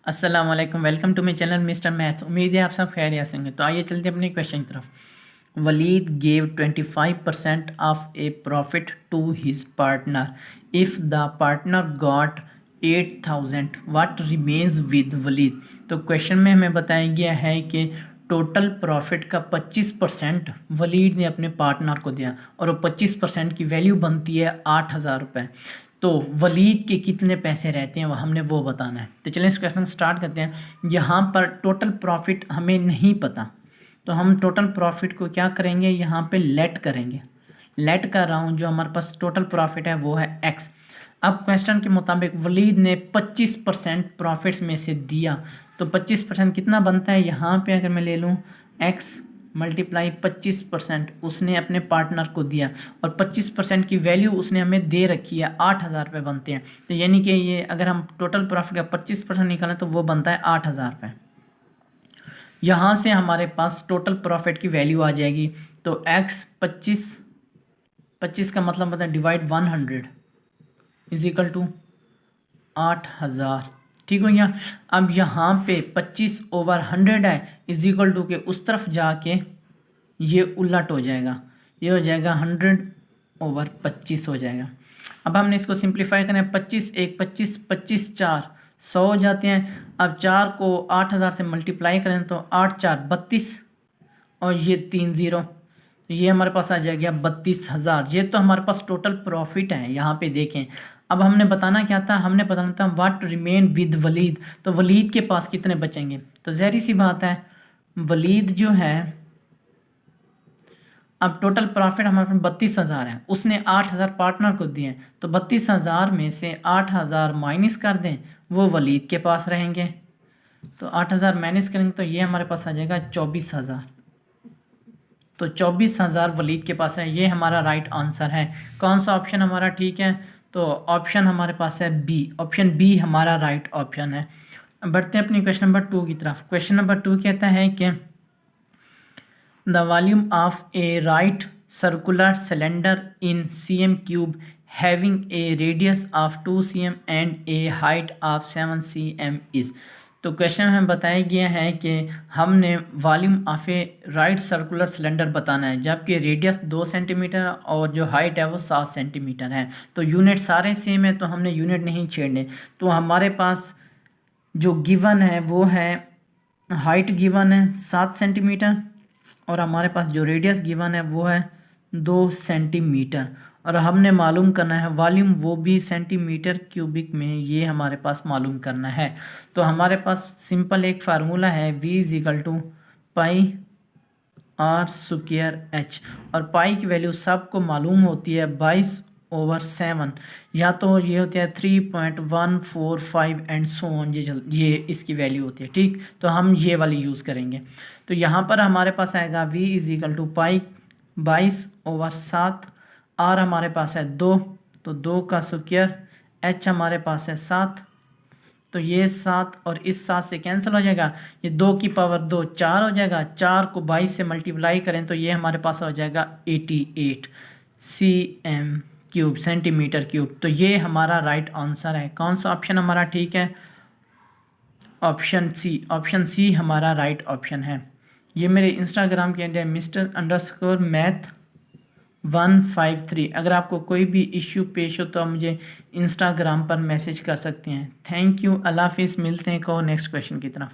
अस्सलाम वालेकुम, welcome to my channel mister math. उम्मीद है आप सब खैरियत से होंगे। तो आइए चलते हैं अपने क्वेश्चन की तरफ। Waleed gave 25% of a profit to his partner if the partner got 8,000 what remains with Waleed. तो क्वेश्चन में हमें बताया गया है कि टोटल प्रॉफिट का 25% वलीद ने अपने पार्टनर को दिया और वो 25% की वैल्यू बनती है 8,000 रुपये। तो वलीद के कितने पैसे रहते हैं हमने वो बताना है। तो चलिए इस क्वेश्चन स्टार्ट करते हैं। यहाँ पर टोटल प्रॉफिट हमें नहीं पता, तो हम टोटल प्रॉफिट को क्या करेंगे, यहाँ पे लेट करेंगे। लेट कर रहा हूँ, जो हमारे पास टोटल प्रॉफिट है वो है एक्स। अब क्वेश्चन के मुताबिक वलीद ने 25% प्रॉफिट्स में से दिया, तो 25% कितना बनता है, यहाँ पे अगर मैं ले लूँ एक्स मल्टीप्लाई 25% उसने अपने पार्टनर को दिया और 25% की वैल्यू उसने हमें दे रखी है, 8,000 रुपये बनते हैं। तो यानी कि ये अगर हम टोटल प्रॉफिट का 25% निकालें तो वो बनता है 8,000 रुपये। यहाँ से हमारे पास टोटल प्रॉफिट की वैल्यू आ जाएगी। तो एक्स 25 का मतलब बनता है डिवाइड 100 इज इक्वल टू 8,000। ठीक हो गया। अब यहाँ पे 25/100 है इज इक्वल टू के उस तरफ जाके ये उलट हो जाएगा, ये हो जाएगा 100/25 हो जाएगा। अब हमने इसको सिंप्लीफाई करना है। 25 1 25 25 4 100 हो जाते हैं। अब 4 को 8,000 से मल्टीप्लाई करें तो 8 4 32 और ये 3 0, तो ये हमारे पास आ जाएगा 32,000। ये तो हमारे पास टोटल प्रॉफिट है। यहाँ पे देखें, अब हमने बताना क्या था, हमने बताना था व्हाट रिमेन विद वलीद। तो वलीद के पास कितने बचेंगे, तो ज़ाहिर सी बात है वलीद जो है, अब टोटल प्रॉफिट हमारे पास 32,000 है, उसने 8,000 पार्टनर को दिए, तो 32,000 में से 8,000 माइनस कर दें, वो वलीद के पास रहेंगे। तो 8,000 माइनस करेंगे तो ये हमारे पास आ जाएगा 24,000। तो 24,000 वलीद के पास है। ये हमारा राइट आंसर है। कौन सा ऑप्शन हमारा ठीक है, तो ऑप्शन हमारे पास है बी। ऑप्शन बी हमारा राइट ऑप्शन है। बढ़ते हैं अपनी क्वेश्चन नंबर 2 की तरफ। क्वेश्चन नंबर 2 कहता है कि the volume of A right circular cylinder in cm cube having a radius of 2 cm and A height of 7 cm is. तो क्वेश्चन में बताया गया है कि हमने volume of A right circular cylinder बताना है, जबकि रेडियस 2 सेंटीमीटर और जो हाइट है वो 7 सेंटीमीटर है। तो यूनिट सारे सेम है, तो हमने यूनिट नहीं छेड़ने। तो हमारे पास जो गिवन है वो है हाइट गिवन है 7 सेंटीमीटर और हमारे पास जो रेडियस गिवन है वो है 2 सेंटीमीटर, और हमने मालूम करना है वॉल्यूम, वो भी सेंटीमीटर क्यूबिक में ये हमारे पास मालूम करना है। तो हमारे पास सिंपल एक फार्मूला है V is equal to pi R square H, और पाई की वैल्यू सबको मालूम होती है 22/7, या तो ये होती है 3.145 एंड सो ऑन, ये इसकी वैल्यू होती है। ठीक, तो हम ये वाली यूज़ करेंगे। तो यहाँ पर हमारे पास आएगा V is equal to pi 22/7, R हमारे पास है 2, तो 2 का स्क्वायर, H हमारे पास है 7, तो ये 7 और इस 7 से कैंसिल हो जाएगा, ये 2 की पावर 2 4 हो जाएगा। 4 को 22 से मल्टीप्लाई करें तो ये हमारे पास हो जाएगा 88 cm क्यूब, सेंटीमीटर क्यूब। तो ये हमारा राइट आंसर है। कौन सा ऑप्शन हमारा ठीक है, ऑप्शन सी। ऑप्शन सी हमारा राइट ऑप्शन है। ये मेरे इंस्टाग्राम के अंदर Mr_Math153। अगर आपको कोई भी इश्यू पेश हो तो आप मुझे इंस्टाग्राम पर मैसेज कर सकते हैं। थैंक यू, अल्लाह हाफिज़। मिलते हैं को नेक्स्ट क्वेश्चन की तरफ।